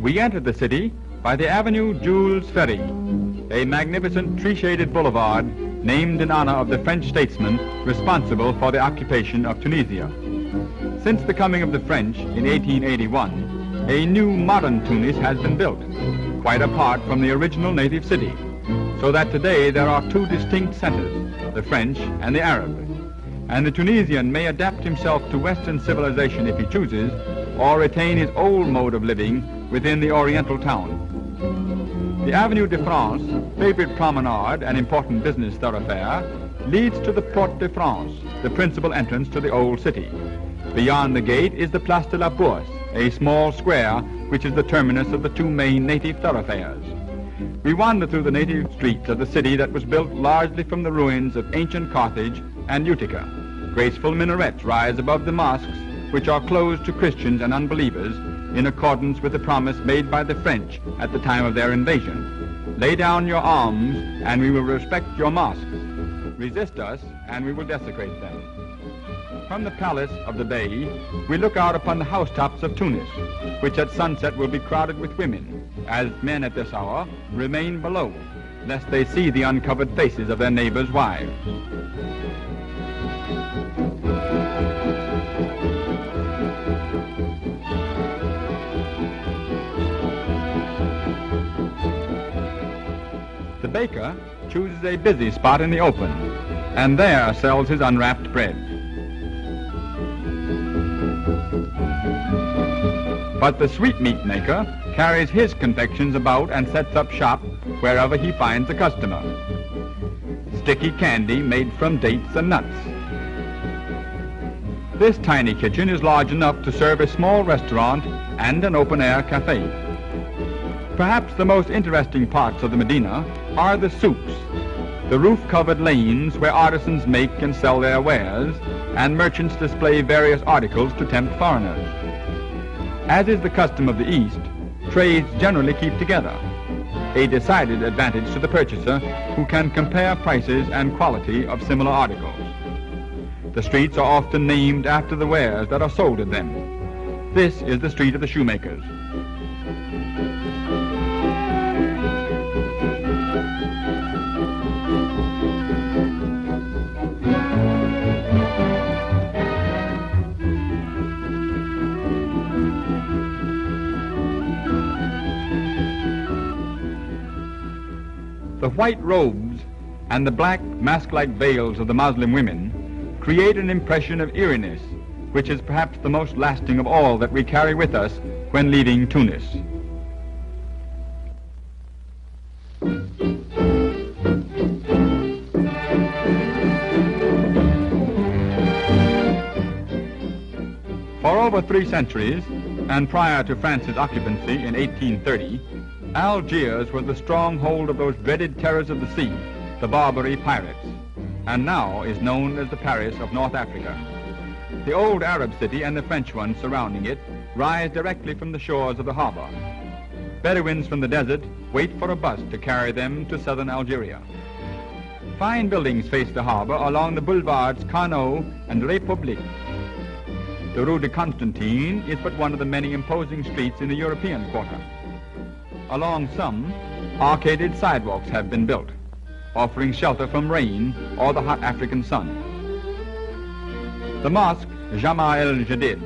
We entered the city by the Avenue Jules Ferry, a magnificent tree-shaded boulevard named in honor of the French statesman responsible for the occupation of Tunisia. Since the coming of the French in 1881, a new modern Tunis has been built, quite apart from the original native city, so that today there are two distinct centers, the French and the Arab. And the Tunisian may adapt himself to Western civilization if he chooses, or retain his old mode of living within the Oriental town. The Avenue de France, favorite promenade and important business thoroughfare, leads to the Porte de France, the principal entrance to the old city. Beyond the gate is the Place de la Bourse, a small square which is the terminus of the two main native thoroughfares. We wander through the native streets of the city that was built largely from the ruins of ancient Carthage and Utica. Graceful minarets rise above the mosques, which are closed to Christians and unbelievers in accordance with the promise made by the French at the time of their invasion. Lay down your arms and we will respect your mosques. Resist us and we will desecrate them. From the palace of the Bey, we look out upon the housetops of Tunis, which at sunset will be crowded with women, as men at this hour remain below, lest they see the uncovered faces of their neighbors' wives. The baker chooses a busy spot in the open, and there sells his unwrapped bread. But the sweetmeat maker carries his confections about and sets up shop wherever he finds a customer. Sticky candy made from dates and nuts. This tiny kitchen is large enough to serve a small restaurant and an open-air cafe. Perhaps the most interesting parts of the Medina are the souks, the roof-covered lanes where artisans make and sell their wares, and merchants display various articles to tempt foreigners. As is the custom of the East, trades generally keep together, a decided advantage to the purchaser who can compare prices and quality of similar articles. The streets are often named after the wares that are sold in them. This is the street of the shoemakers. The white robes and the black mask-like veils of the Muslim women create an impression of eeriness, which is perhaps the most lasting of all that we carry with us when leaving Tunis. For over 3 centuries, and prior to France's occupancy in 1830, Algiers was the stronghold of those dreaded terrors of the sea, the Barbary pirates, and now is known as the Paris of North Africa. The old Arab city and the French one surrounding it rise directly from the shores of the harbor. Bedouins from the desert wait for a bus to carry them to southern Algeria. Fine buildings face the harbor along the boulevards Carnot and République. The Rue de Constantine is but one of the many imposing streets in the European quarter. Along some, arcaded sidewalks have been built, offering shelter from rain or the hot African sun. The mosque Jama el-Jadid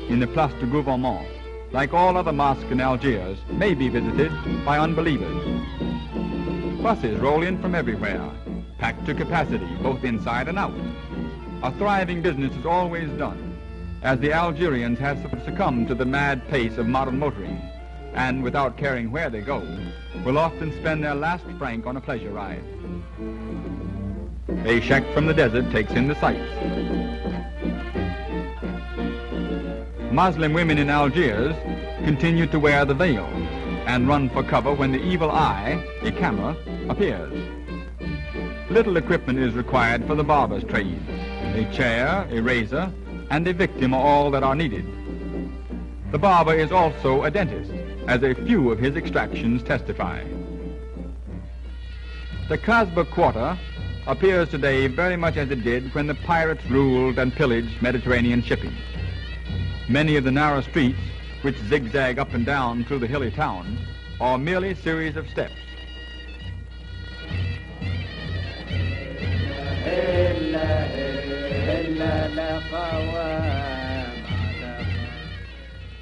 in the Place du Gouvernement, like all other mosques in Algiers, may be visited by unbelievers. Buses roll in from everywhere, packed to capacity, both inside and out. A thriving business is always done, as the Algerians have succumbed to the mad pace of modern motoring, and without caring where they go, will often spend their last franc on a pleasure ride. A sheikh from the desert takes in the sights. Muslim women in Algiers continue to wear the veil and run for cover when the evil eye, a camera, appears. Little equipment is required for the barber's trade. A chair, a razor, and a victim are all that are needed. The barber is also a dentist, as a few of his extractions testify. The Kasbah quarter appears today very much as it did when the pirates ruled and pillaged Mediterranean shipping. Many of the narrow streets which zigzag up and down through the hilly town, are merely a series of steps.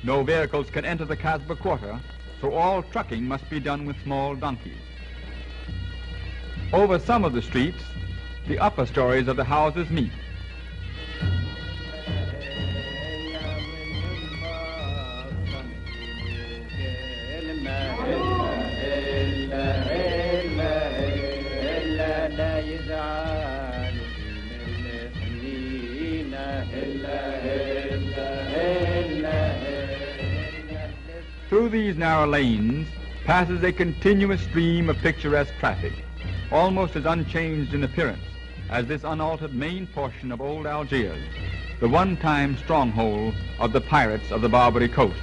No vehicles can enter the Kasbah quarter, so all trucking must be done with small donkeys. Over some of the streets, the upper stories of the houses meet. Through these narrow lanes passes a continuous stream of picturesque traffic, almost as unchanged in appearance as this unaltered main portion of old Algiers, the one-time stronghold of the pirates of the Barbary coast.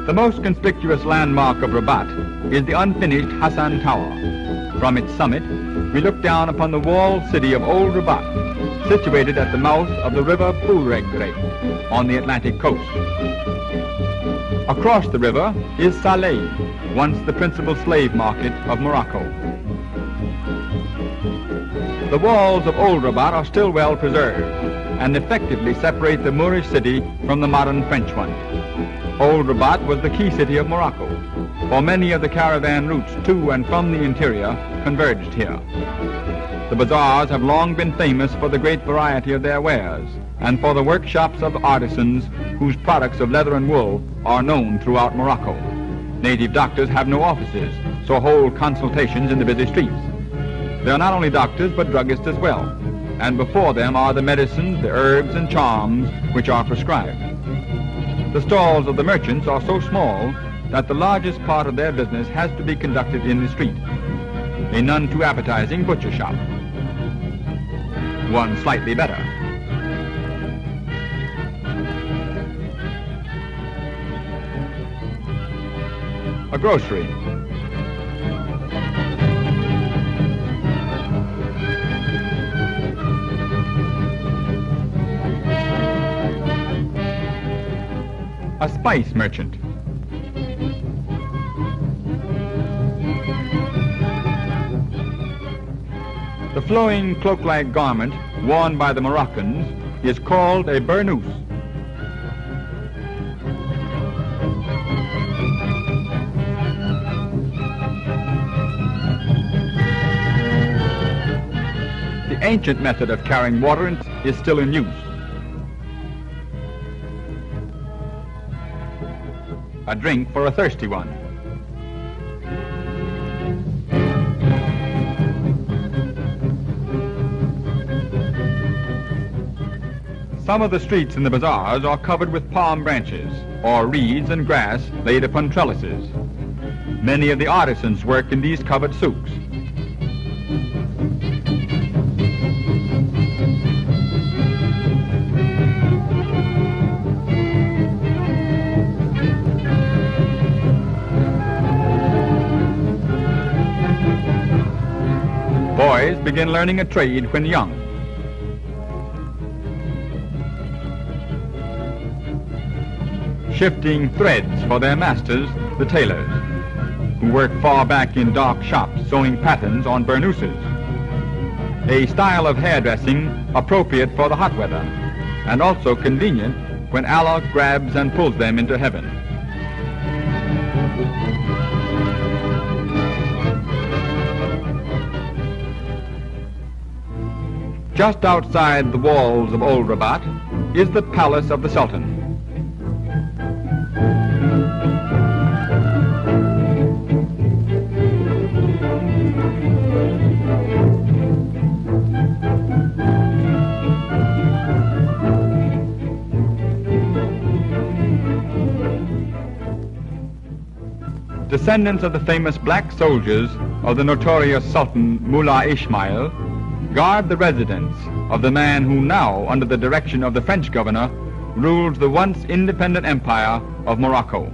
The most conspicuous landmark of Rabat is the unfinished Hassan Tower. From its summit, we look down upon the walled city of Old Rabat, situated at the mouth of the river Pouregre on the Atlantic coast. Across the river is Saleh, once the principal slave market of Morocco. The walls of Old Rabat are still well preserved and effectively separate the Moorish city from the modern French one. Old Rabat was the key city of Morocco, for many of the caravan routes to and from the interior converged here. The bazaars have long been famous for the great variety of their wares and for the workshops of artisans whose products of leather and wool are known throughout Morocco. Native doctors have no offices, so hold consultations in the busy streets. They are not only doctors but druggists as well, and before them are the medicines, the herbs and charms which are prescribed. The stalls of the merchants are so small that the largest part of their business has to be conducted in the street. A none too appetizing butcher shop. One slightly better. A grocery. A spice merchant. The flowing cloak-like garment worn by the Moroccans is called a burnous. The ancient method of carrying water is still in use. A drink for a thirsty one. Some of the streets in the bazaars are covered with palm branches or reeds and grass laid upon trellises. Many of the artisans work in these covered souks. Boys begin learning a trade when young. Shifting threads for their masters, the tailors, who work far back in dark shops sewing patterns on burnouses, a style of hairdressing appropriate for the hot weather and also convenient when Allah grabs and pulls them into heaven. Just outside the walls of Old Rabat is the palace of the Sultan. Descendants of the famous black soldiers of the notorious Sultan Mullah Ismail guard the residence of the man who now, under the direction of the French governor, rules the once independent empire of Morocco.